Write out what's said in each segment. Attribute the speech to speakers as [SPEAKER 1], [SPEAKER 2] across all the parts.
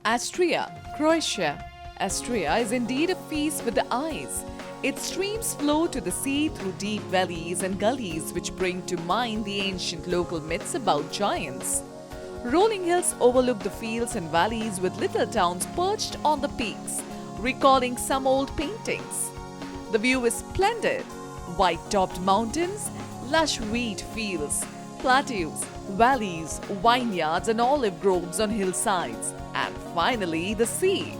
[SPEAKER 1] Istria, Croatia. Istria is indeed a feast with the eyes. Its streams flow to the sea through deep valleys and gullies which bring to mind the ancient local myths about giants. Rolling hills overlook the fields and valleys with little towns perched on the peaks, recalling some old paintings. The view is splendid. White-topped mountains, lush wheat fields, plateaux, valleys, vineyards and olive groves on hillsides, and finally the sea.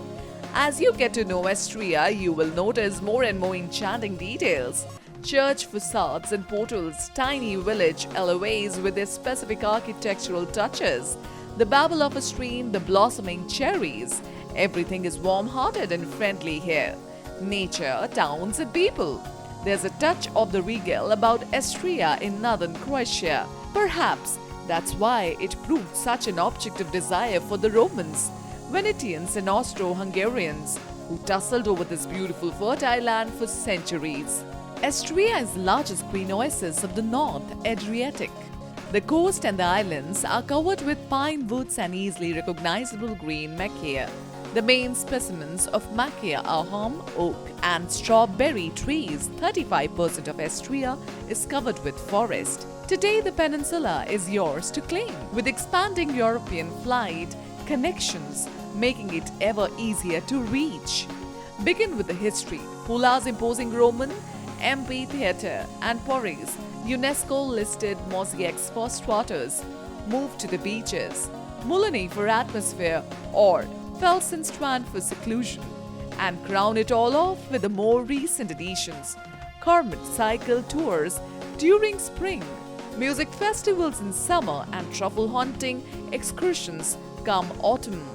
[SPEAKER 1] As you get to know Istria, you will notice more and more enchanting details. Church facades and portals, tiny village alleyways with their specific architectural touches, the babble of a stream, the blossoming cherries. Everything is warm-hearted and friendly here. Nature, towns and people. There's a touch of the regal about Istria in northern Croatia. Perhaps that's why it proved such an object of desire for the Romans, Venetians and Austro-Hungarians, who tussled over this beautiful fertile land for centuries. Istria is the largest green oasis of the North Adriatic. The coast and the islands are covered with pine woods and easily recognizable green macaea. The main specimens of macaea are hom, oak and strawberry trees. 35% of Istria is covered with forest. Today the peninsula is yours to claim, with expanding European flight connections making it ever easier to reach. Begin with the history. Pula's imposing Roman amphitheater and Paris, UNESCO-listed mosaics for squatters. Move to the beaches. Mullaney for atmosphere or Felsenstrand for seclusion. And crown it all off with the more recent additions. Cormet cycle tours during spring, music festivals in summer and truffle hunting excursions come autumn.